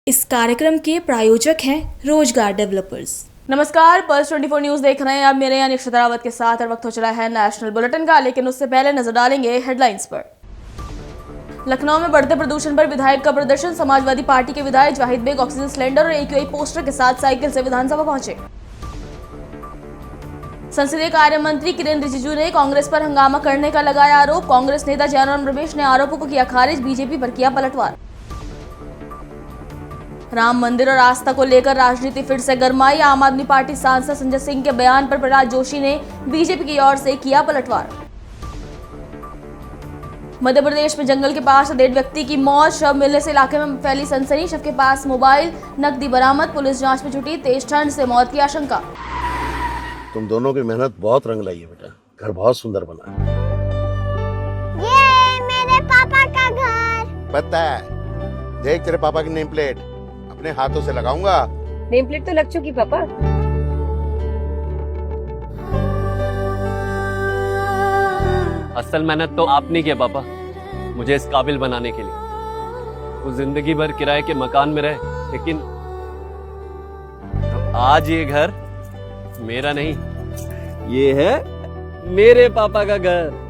इस कार्यक्रम के प्रायोजक हैं रोजगार डेवलपर्स। नमस्कार, पल्स 24 न्यूज़ देख रहे हैं आप मेरे यानी अक्षता रावत के साथ। और वक्त हो चला है नेशनल बुलेटिन का, लेकिन उससे पहले नजर डालेंगे हेडलाइंस पर। लखनऊ में बढ़ते प्रदूषण पर विधायक का प्रदर्शन। समाजवादी पार्टी के विधायक जाहिद बेग ऑक्सीजन सिलेंडर और AQI पोस्टर के साथ साइकिल से विधानसभा पहुंचे। संसदीय कार्य मंत्री किरेन रिजिजू ने कांग्रेस पर हंगामा करने का लगाया आरोप। कांग्रेस नेता जयराम रमेश ने आरोपों को किया खारिज। बीजेपी पर किया पलटवार। राम मंदिर और आस्था को लेकर राजनीति फिर से गरमाई। आम आदमी पार्टी सांसद संजय सिंह के बयान पर प्रहलाद जोशी ने बीजेपी की ओर से किया पलटवार। मध्य प्रदेश में जंगल के पास डेड व्यक्ति की मौत। शव मिलने से इलाके में फैली सनसनी। शव के पास मोबाइल, नकदी बरामद। पुलिस जांच में जुटी। तेज ठंड से मौत की आशंका। तुम दोनों की मेहनत बहुत रंग लाई है बेटा। घर बहुत सुंदर बना है। ये मेरे पापा का घर। पता है, देख तेरे पापा की नेम प्लेट अपने हाथों से लगाऊंगा। नेम प्लेट तो लग चुकी पापा। असल मेहनत तो आपने किया पापा, मुझे इस काबिल बनाने के लिए। वो जिंदगी भर किराए के मकान में रहे, लेकिन तो आज ये घर मेरा नहीं, ये है मेरे पापा का घर।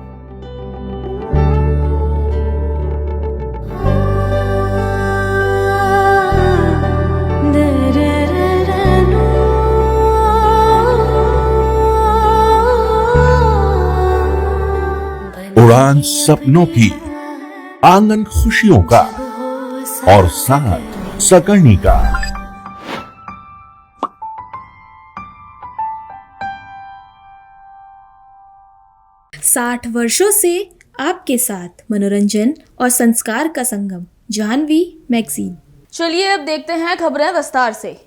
उड़ान सपनों की, आंगन खुशियों का और साथ सकर्णी का। 60 वर्षों से आपके साथ मनोरंजन और संस्कार का संगम, जाह्नवी मैगजीन। चलिए अब देखते हैं खबरें विस्तार से।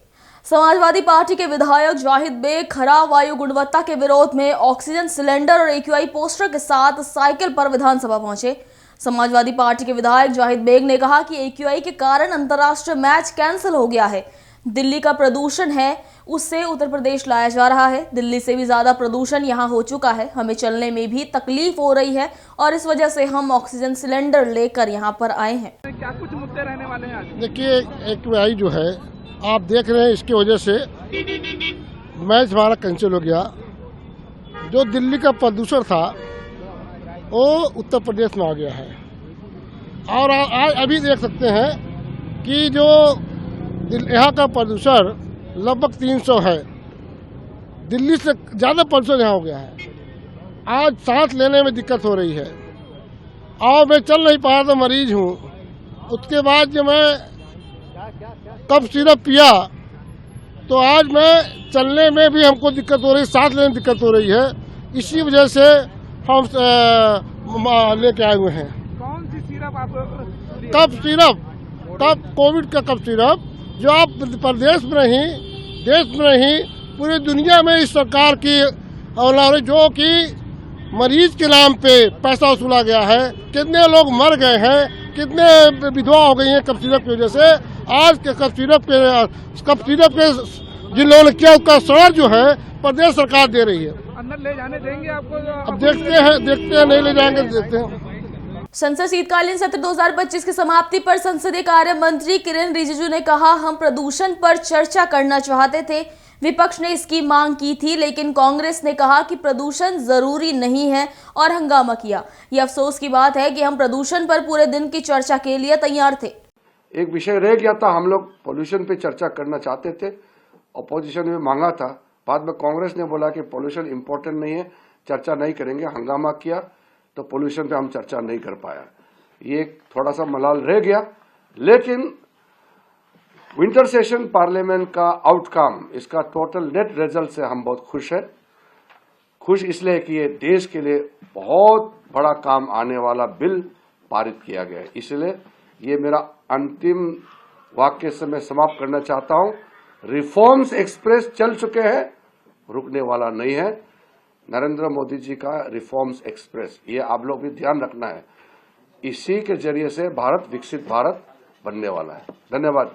समाजवादी पार्टी के विधायक जाहिद बेग खराब वायु गुणवत्ता के विरोध में ऑक्सीजन सिलेंडर और AQI पोस्टर के साथ साइकिल पर विधानसभा पहुंचे। समाजवादी पार्टी के विधायक जाहिद बेग ने कहा कि AQI के कारण अंतर्राष्ट्रीय मैच कैंसिल हो गया है। दिल्ली का प्रदूषण है, उससे उत्तर प्रदेश लाया जा रहा है। दिल्ली से भी ज्यादा प्रदूषण यहाँ हो चुका है। हमें चलने में भी तकलीफ हो रही है और इस वजह से हम ऑक्सीजन सिलेंडर लेकर यहाँ पर आए हैं। क्या कुछ मुद्दे रहने वाले हैं आज? देखिए, AQI जो है आप देख रहे हैं, इसकी वजह से मैच हमारा कैंसिल हो गया। जो दिल्ली का प्रदूषण था वो उत्तर प्रदेश में आ गया है। और आज अभी देख सकते हैं कि जो यहाँ का प्रदूषण लगभग 300 है। दिल्ली से ज़्यादा प्रदूषण यहाँ हो गया है। आज सांस लेने में दिक्कत हो रही है और मैं चल नहीं पा रहा था, मरीज हूँ। उसके बाद जब मैं कफ सिरप पिया तो आज मैं चलने में भी हमको दिक्कत हो रही है, सांस लेने में दिक्कत हो रही है। इसी वजह से हम लेके आए हुए हैं। कौन सी सिरप आप? कफ सिरप, कोविड का कफ सिरप, जो आप प्रदेश में नहीं, देश में नहीं, पूरी दुनिया में इस सरकार की और जो कि मरीज के नाम पे पैसा वसूला गया है। कितने लोग मर गए हैं, कितने विधवा हो गई हैं कफ सिरप की वजह से। आज के कफ सिरप के जिन लोगों ने किया उसका श्रेय जो है प्रदेश सरकार दे रही है। अंदर ले जाने देंगे आपको? अब देखते हैं, नहीं ले जाएंगे, देखते हैं। संसद शीतकालीन सत्र 2025 की समाप्ति पर संसदीय कार्य मंत्री किरेन रिजिजू ने कहा, हम प्रदूषण पर चर्चा करना चाहते थे। विपक्ष ने इसकी मांग की थी, लेकिन कांग्रेस ने कहा कि प्रदूषण जरूरी नहीं है और हंगामा किया। यह अफसोस की बात है कि हम प्रदूषण पर पूरे दिन की चर्चा के लिए तैयार थे। एक विषय रह गया था, हम लोग पोल्यूशन पे चर्चा करना चाहते थे, अपोजिशन में मांगा था। बाद में कांग्रेस ने बोला कि पोल्यूशन इम्पोर्टेंट नहीं है, चर्चा नहीं करेंगे, हंगामा किया तो पोल्यूशन पे हम चर्चा नहीं कर पाया। ये थोड़ा सा मलाल रह गया। लेकिन विंटर सेशन पार्लियामेंट का आउटकम, इसका टोटल नेट रिजल्ट से हम बहुत खुश हैं। खुश इसलिए कि ये देश के लिए बहुत बड़ा काम आने वाला बिल पारित किया गया है। इसलिए ये मेरा अंतिम वाक्य से मैं समाप्त करना चाहता हूं। रिफॉर्म्स एक्सप्रेस चल चुके हैं, रुकने वाला नहीं है। नरेंद्र मोदी जी का रिफॉर्म्स एक्सप्रेस, ये आप लोग भी ध्यान रखना है। इसी के जरिए से भारत विकसित भारत बनने वाला है। धन्यवाद।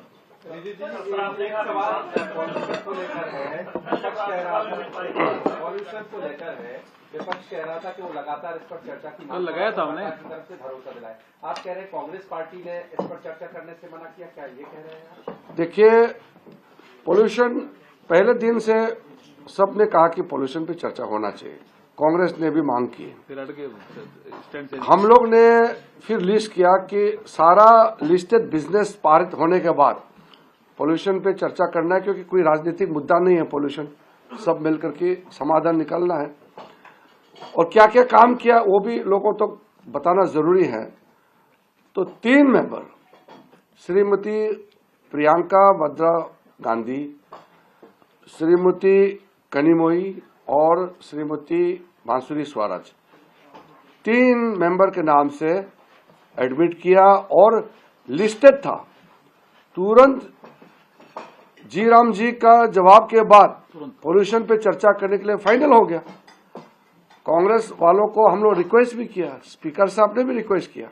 विपक्ष कह रहा था कि वो लगातार इस पर चर्चा की तो लगाया था हमने तरफ से भरोसा दिलाया। आप कह रहे हैं कांग्रेस पार्टी ने इस पर चर्चा करने से मना किया, क्या ये कह रहे हैं? देखिए, पोल्यूशन पहले दिन से सबने कहा कि पोल्यूशन पे चर्चा होना चाहिए, कांग्रेस ने भी मांग की। हम लोग ने फिर लिस्ट किया कि सारा लिस्टेड बिजनेस पारित होने के बाद पोल्यूशन पे चर्चा करना है, क्योंकि कोई राजनीतिक मुद्दा नहीं है पोल्यूशन, सब मिलकर के समाधान निकालना है। और क्या क्या काम किया वो भी लोगों तक तो बताना जरूरी है। तो 3 मेंबर, श्रीमती प्रियंका वाड्रा गांधी, श्रीमती कनिमोई और श्रीमती बांसुरी स्वराज, 3 मेंबर के नाम से एडमिट किया और लिस्टेड था। तुरंत जी राम जी का जवाब के बाद पोल्यूशन पे चर्चा करने के लिए फाइनल हो गया। कांग्रेस वालों को हम लोग रिक्वेस्ट भी किया, स्पीकर साहब ने भी रिक्वेस्ट किया,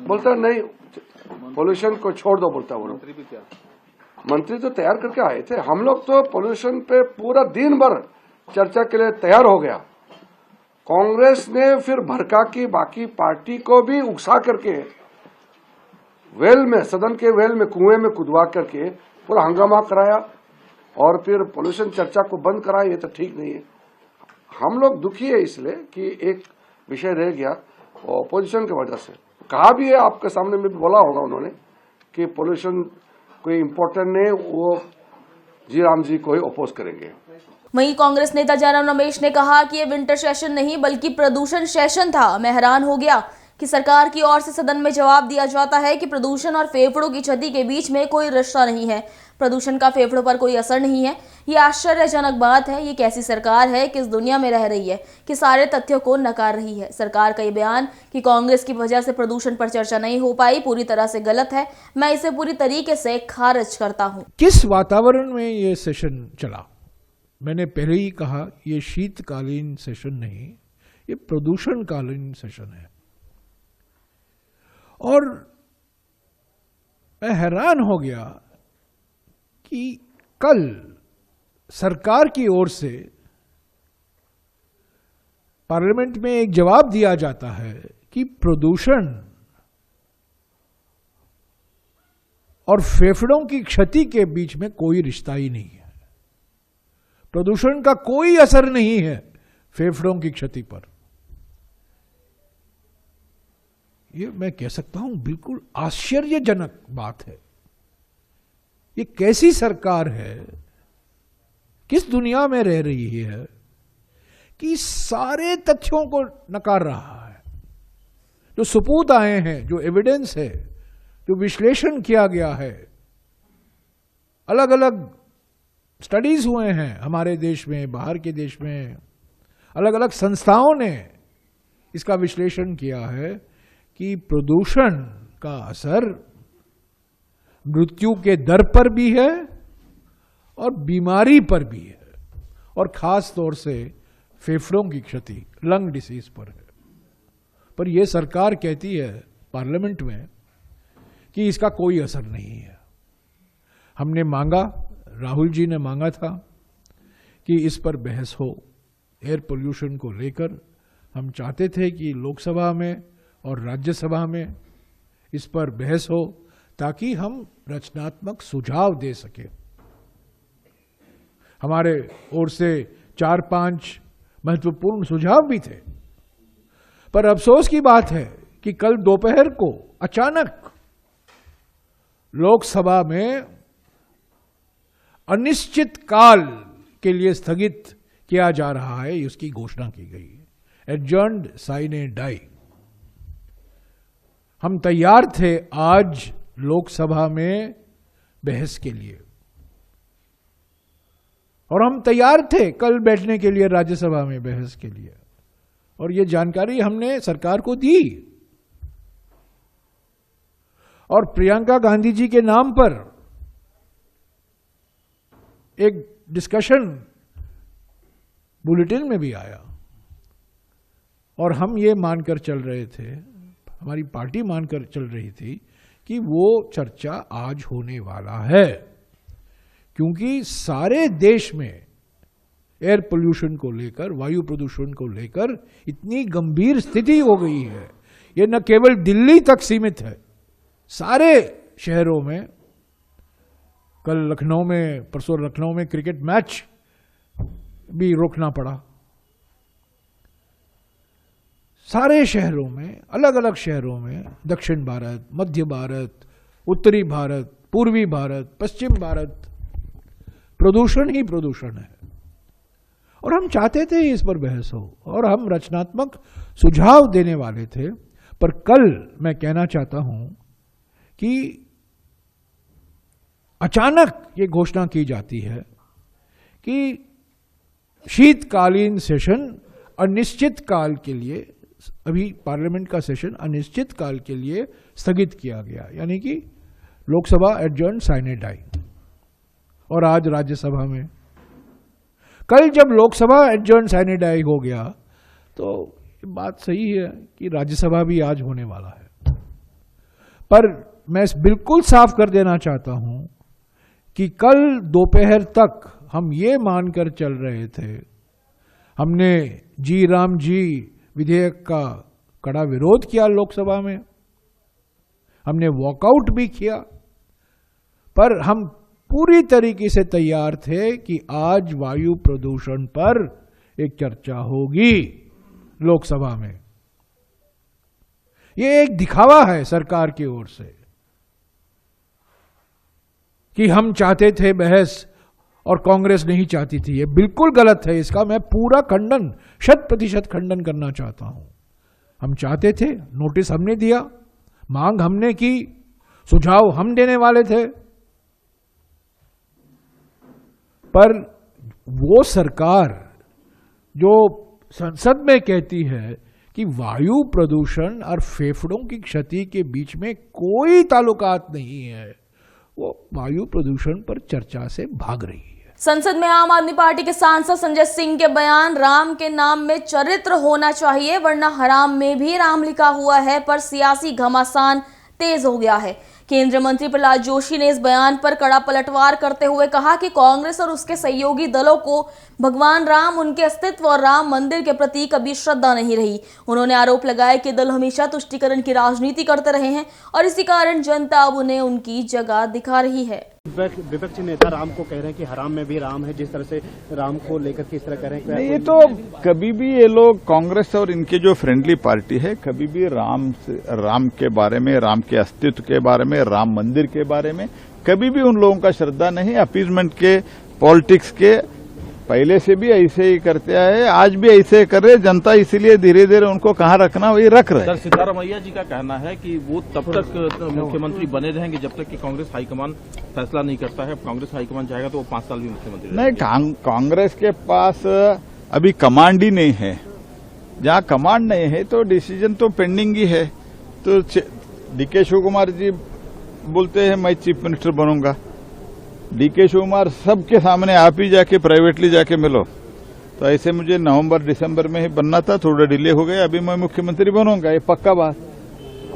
बोलता नहीं पोल्यूशन को छोड़ दो, बोलता वो मंत्री तो तैयार करके आए थे। हम लोग तो पोल्यूशन पे पूरा दिन भर चर्चा के लिए तैयार हो गया। कांग्रेस ने फिर भड़का की बाकी पार्टी को भी उकसा करके वेल में, सदन के वेल में, कुएं में कुदवा करके पूरा हंगामा कराया और फिर पोल्यूशन चर्चा को बंद कराया। ये तो ठीक नहीं है। हम लोग दुखी है इसलिए कि एक विषय रह गया ऑपोजिशन की वजह से। कहा भी है, आपके सामने में भी बोला होगा उन्होंने कि पोल्यूशन कोई इम्पोर्टेंट नहीं, वो जी राम जी को ही अपोज करेंगे। वहीं कांग्रेस नेता जयराम रमेश ने कहा कि ये विंटर सेशन नहीं बल्कि प्रदूषण सेशन था। मैं हैरान हो गया कि सरकार की ओर से सदन में जवाब दिया जाता है कि प्रदूषण और फेफड़ों की क्षति के बीच में कोई रिश्ता नहीं है, प्रदूषण का फेफड़ों पर कोई असर नहीं है। ये आश्चर्यजनक बात है। ये कैसी सरकार है, किस दुनिया में रह रही है कि सारे तथ्यों को नकार रही है। सरकार का ये बयान कि कांग्रेस की वजह से प्रदूषण पर चर्चा नहीं हो पाई पूरी तरह से गलत है। मैं इसे पूरी तरीके से खारिज करता हूँ। किस वातावरण में ये सेशन चला? मैंने पहले ही कहा, ये शीतकालीन सेशन नहीं, ये प्रदूषणकालीन सेशन है। और मैं हैरान हो गया कि कल सरकार की ओर से पार्लियामेंट में एक जवाब दिया जाता है कि प्रदूषण और फेफड़ों की क्षति के बीच में कोई रिश्ता ही नहीं है। प्रदूषण का कोई असर नहीं है फेफड़ों की क्षति पर। ये मैं कह सकता हूं बिल्कुल आश्चर्यजनक बात है। ये कैसी सरकार है, किस दुनिया में रह रही है कि सारे तथ्यों को नकार रहा है। जो सबूत आए हैं, जो एविडेंस है, जो विश्लेषण किया गया है, अलग अलग स्टडीज हुए हैं हमारे देश में, बाहर के देश में, अलग अलग संस्थाओं ने इसका विश्लेषण किया है कि प्रदूषण का असर मृत्यु के दर पर भी है और बीमारी पर भी है, और खास तौर से फेफड़ों की क्षति, लंग डिसीज पर है। पर यह सरकार कहती है पार्लियामेंट में कि इसका कोई असर नहीं है। हमने मांगा, राहुल जी ने मांगा था कि इस पर बहस हो, एयर पोल्यूशन को लेकर। हम चाहते थे कि लोकसभा में और राज्यसभा में इस पर बहस हो ताकि हम रचनात्मक सुझाव दे सकें। हमारे ओर से 4-5 महत्वपूर्ण सुझाव भी थे, पर अफसोस की बात है कि कल दोपहर को अचानक लोकसभा में अनिश्चित काल के लिए स्थगित किया जा रहा है, उसकी घोषणा की गई। Adjourned sine die. हम तैयार थे आज लोकसभा में बहस के लिए, और हम तैयार थे कल बैठने के लिए राज्यसभा में बहस के लिए, और ये जानकारी हमने सरकार को दी। और प्रियंका गांधी जी के नाम पर एक डिस्कशन बुलेटिन में भी आया, और हम ये मानकर चल रहे थे, हमारी पार्टी मानकर चल रही थी कि वो चर्चा आज होने वाला है, क्योंकि सारे देश में एयर पोल्यूशन को लेकर, वायु प्रदूषण को लेकर इतनी गंभीर स्थिति हो गई है। ये न केवल दिल्ली तक सीमित है, सारे शहरों में। कल लखनऊ में, परसों लखनऊ में क्रिकेट मैच भी रोकना पड़ा। सारे शहरों में, अलग अलग शहरों में, दक्षिण भारत, मध्य भारत, उत्तरी भारत, पूर्वी भारत, पश्चिम भारत, प्रदूषण ही प्रदूषण है। और हम चाहते थे इस पर बहस हो और हम रचनात्मक सुझाव देने वाले थे। पर कल मैं कहना चाहता हूं कि अचानक ये घोषणा की जाती है कि शीतकालीन सेशन अनिश्चित काल के लिए, अभी पार्लियामेंट का सेशन अनिश्चित काल के लिए स्थगित किया गया, यानी कि लोकसभा एडजर्न साइने डाई। और आज राज्यसभा में, कल जब लोकसभा एडजर्न साइने डाई हो गया तो बात सही है कि राज्यसभा भी आज होने वाला है। पर मैं बिल्कुल साफ कर देना चाहता हूं कि कल दोपहर तक हम ये मानकर चल रहे थे, हमने जी राम जी विधेयक का कड़ा विरोध किया लोकसभा में, हमने वॉकआउट भी किया, पर हम पूरी तरीके से तैयार थे कि आज वायु प्रदूषण पर एक चर्चा होगी लोकसभा में। ये एक दिखावा है सरकार की ओर से कि हम चाहते थे बहस और कांग्रेस नहीं चाहती थी। ये बिल्कुल गलत है, इसका मैं पूरा खंडन, 100% खंडन करना चाहता हूं। हम चाहते थे, नोटिस हमने दिया, मांग हमने की, सुझाव हम देने वाले थे, पर वो सरकार जो संसद में कहती है कि वायु प्रदूषण और फेफड़ों की क्षति के बीच में कोई ताल्लुकात नहीं है, वो वायु प्रदूषण पर चर्चा से भाग रही है। संसद में आम आदमी पार्टी के सांसद संजय सिंह के बयान, राम के नाम में चरित्र होना चाहिए वरना हराम में भी राम लिखा हुआ है, पर सियासी घमासान तेज हो गया है। केंद्रीय मंत्री प्रहलाद जोशी ने इस बयान पर कड़ा पलटवार करते हुए कहा कि कांग्रेस और उसके सहयोगी दलों को भगवान राम, उनके अस्तित्व और राम मंदिर के प्रति कभी श्रद्धा नहीं रही। उन्होंने आरोप लगाया कि दल हमेशा तुष्टीकरण की राजनीति करते रहे हैं और इसी कारण जनता अब उन्हें उनकी जगह दिखा रही है। विपक्षी नेता राम को कह रहे हैं कि हराम में भी राम है, जिस तरह से राम को लेकर किस तरह कह रहे हैं। ये तो कभी भी ये लोग, कांग्रेस और इनके जो फ्रेंडली पार्टी है, कभी भी राम के बारे में, राम के अस्तित्व के बारे में, राम मंदिर के बारे में कभी भी उन लोगों का श्रद्धा नहीं। अपीजमेंट के, पॉलिटिक्स के पहले से भी ऐसे ही करते आए, आज भी ऐसे कर रहे। जनता इसीलिए धीरे धीरे उनको कहाँ रखना वही रख रहे। सर, सिद्धारमैया जी का कहना है कि वो तब तक मुख्यमंत्री बने रहेंगे जब तक कि कांग्रेस हाईकमान फैसला नहीं करता है। कांग्रेस हाईकमान चाहेगा तो वो 5 साल भी मुख्यमंत्री नहीं। कांग्रेस के पास अभी कमांड ही नहीं है। जहाँ कमांड नहीं है तो डिसीजन तो पेंडिंग ही है। तो डीके शिव कुमार जी बोलते हैं मैं चीफ मिनिस्टर बनूंगा। डीके शिव कुमार सबके सामने आप ही जाके प्राइवेटली जाके मिलो। तो ऐसे मुझे नवंबर दिसंबर में ही बनना था, थोड़ा डिले हो गया, अभी मैं मुख्यमंत्री बनूंगा, ये पक्का बात।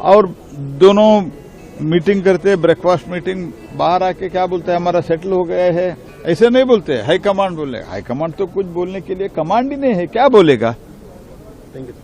और दोनों मीटिंग करते, ब्रेकफास्ट मीटिंग, बाहर आके क्या बोलते हैं हमारा सेटल हो गया है, ऐसे नहीं बोलते। हाईकमांड बोले, हाईकमांड तो कुछ बोलने के लिए कमांड ही नहीं है, क्या बोलेगा।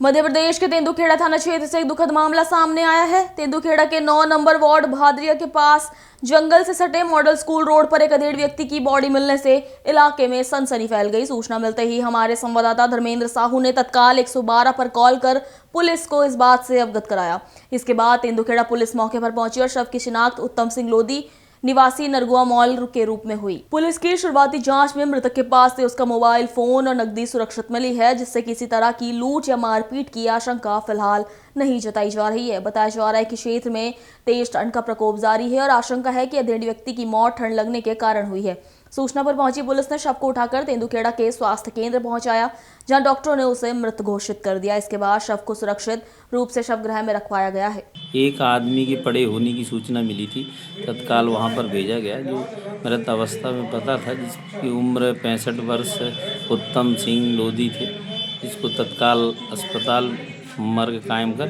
मध्य प्रदेश के तेंदुखेड़ा थाना क्षेत्र से एक दुखद मामला सामने आया है। तेंदुखेड़ा के 9 नंबर वार्ड भादरिया के पास जंगल से सटे मॉडल स्कूल रोड पर एक अधेड़ व्यक्ति की बॉडी मिलने से इलाके में सनसनी फैल गई। सूचना मिलते ही हमारे संवाददाता धर्मेंद्र साहू ने तत्काल 112 पर कॉल कर पुलिस को इस बात से अवगत कराया। इसके बाद तेंदुखेड़ा पुलिस मौके पर पहुंची और शव की शिनाख्त उत्तम सिंह लोधी निवासी नरगुआ मॉल के रूप में हुई। पुलिस की शुरुआती जांच में मृतक के पास से उसका मोबाइल फोन और नकदी सुरक्षित मिली है, जिससे किसी तरह की लूट या मारपीट की आशंका फिलहाल नहीं जताई जा रही है। बताया जा रहा है कि क्षेत्र में तेज ठंड का प्रकोप जारी है और आशंका है कि अधेड़ व्यक्ति की मौत ठंड लगने के कारण हुई है। सूचना पर पहुंची पुलिस ने शव को उठाकर तेंदुखेड़ा के स्वास्थ्य केंद्र पहुंचाया, जहां डॉक्टरों ने उसे मृत घोषित कर दिया। इसके बाद शव को सुरक्षित रूप से शवगृह में रखवाया गया है। एक आदमी के पड़े होने की सूचना मिली थी, तत्काल वहां पर भेजा गया, जो मृत अवस्था में पता था, जिसकी उम्र 65 वर्ष उत्तम सिंह लोधी थे, जिसको तत्काल अस्पताल मर्ग कायम कर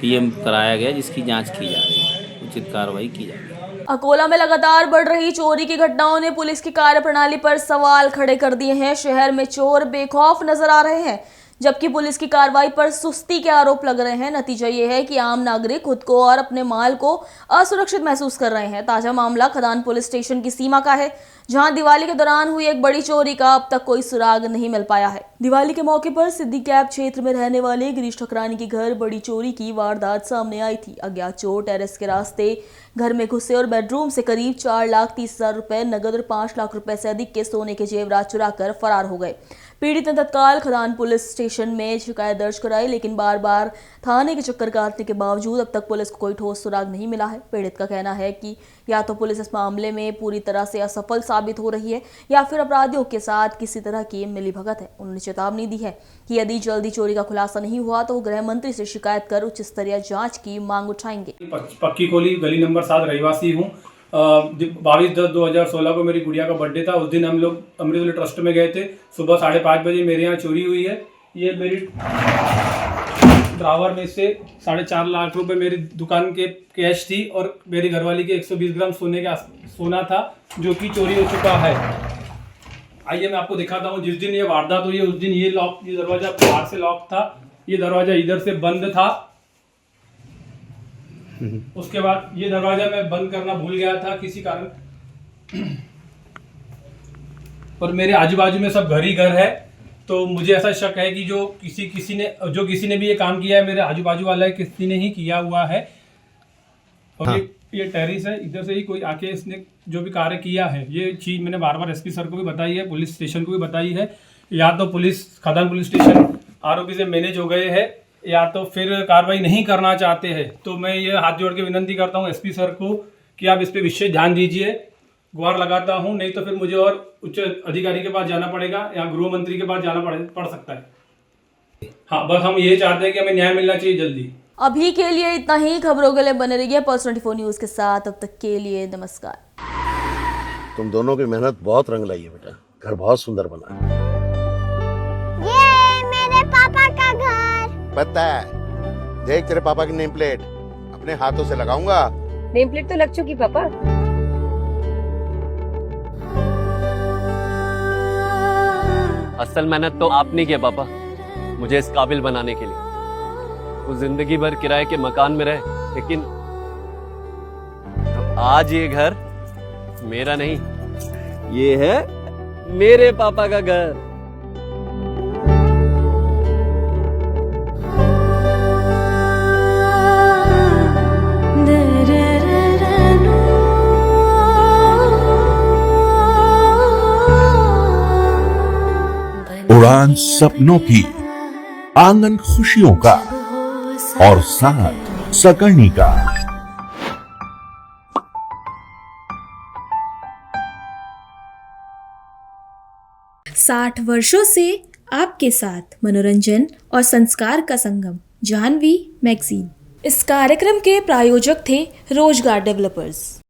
पीएम कराया गया, जिसकी जाँच की जा रही है। उचित कार्रवाई की जाएगी। अकोला में लगातार बढ़ रही चोरी की घटनाओं ने पुलिस की कार्यप्रणाली पर सवाल खड़े कर दिए हैं। शहर में चोर बेखौफ नजर आ रहे हैं, जबकि पुलिस की कार्रवाई पर सुस्ती के आरोप लग रहे हैं। नतीजा ये है कि आम नागरिक खुद को और अपने माल को असुरक्षित महसूस कर रहे हैं। ताजा मामला खदान पुलिस स्टेशन की सीमा का है, जहां दिवाली के दौरान हुई एक बड़ी चोरी का अब तक कोई सुराग नहीं मिल पाया है। दिवाली के मौके पर सिद्दी कैप क्षेत्र में रहने वाले गिरीश ठकरानी के घर बड़ी चोरी की वारदात सामने आई थी। अज्ञात चोर टेरेस के रास्ते घर में घुसे और बेडरूम से करीब 4,30,000 रुपए नगद और 5 लाख रुपए से अधिक के सोने के जेवरात चुरा कर फरार हो गए। पीड़ित ने तत्काल खदान पुलिस स्टेशन में शिकायत दर्ज कराई, लेकिन बार बार थाने के चक्कर काटने के बावजूद अब तक पुलिस को कोई ठोस सुराग नहीं मिला है। पीड़ित का कहना है कि या तो पुलिस इस मामले में पूरी तरह से असफल साबित हो रही है या फिर अपराधियों के साथ किसी तरह की मिलीभगत है। उन्होंने चेतावनी दी है कि यदि जल्दी चोरी का खुलासा नहीं हुआ तो वो गृह मंत्री से शिकायत कर उच्च स्तरीय जांच की मांग उठाएंगे। पक्की कोली गली नंबर 7 रहिवासी हूँ। 22/10/2016 को मेरी गुड़िया का बर्थडे था। उस दिन हम लोग अमृतवली ट्रस्ट में गए थे। सुबह 5:30 बजे मेरे यहाँ चोरी हुई है। ये मेरी ड्रावर में से 4.5 लाख रुपए मेरी दुकान के कैश थी और मेरी घरवाली के 120 ग्राम सोना था, जो कि चोरी हो चुका है। आइए मैं आपको दिखाता हूँ। जिस दिन ये वारदात हुई है उस दिन ये दरवाजा बाहर से लॉक था, ये दरवाजा इधर से बंद था। उसके बाद ये दरवाजा मैं बंद करना भूल गया था किसी कारण, और मेरे आजू बाजू में सब घर ही घर है। तो मुझे ऐसा शक है कि जो किसी ने भी ये काम किया है मेरे आजू बाजू वाला है, किसी ने ही किया हुआ है। और हाँ। ये टेरिस है, इधर से ही कोई आके इसने जो भी कार्य किया है, ये चीज़ मैंने बार बार एसपी सर को भी बताई है, पुलिस स्टेशन को भी बताई है। या तो खदान पुलिस स्टेशन आरोपी से मैनेज हो गए हैं या तो फिर कार्रवाई नहीं करना चाहते हैं। तो मैं ये हाथ जोड़ के विनती करता हूँ एसपी सर को कि आप इस पे विशेष ध्यान दीजिए। गुहार लगाता हूँ, नहीं तो फिर मुझे और उच्च अधिकारी के पास जाना पड़ेगा या गृह मंत्री के पास जाना पड़ सकता है। हाँ, बस हम ये चाहते हैं कि हमें न्याय मिलना चाहिए जल्दी। अभी के लिए इतना ही। खबरों के लिए बने रहिए पल्स 24 न्यूज के साथ। अब तक के लिए नमस्कार। तुम दोनों की मेहनत बहुत रंग लाई है बेटा, घर बहुत सुंदर बना है। ये मेरे पापा का घर। पता है, देख तेरे पापा की नेम प्लेट अपने हाथों से लगाऊंगा। नेम प्लेट तो लग चुकी पापा। असल मेहनत तो आपने की है पापा, मुझे इस काबिल बनाने के लिए। वो जिंदगी भर किराए के मकान में रहे, लेकिन तो आज ये घर मेरा नहीं, ये है मेरे पापा का घर। उड़ान सपनों की, आंगन खुशियों का और साथ सकर्णी का। 60 वर्षों से आपके साथ मनोरंजन और संस्कार का संगम, जाह्नवी मैगजीन। इस कार्यक्रम के प्रायोजक थे रोजगार डेवलपर्स।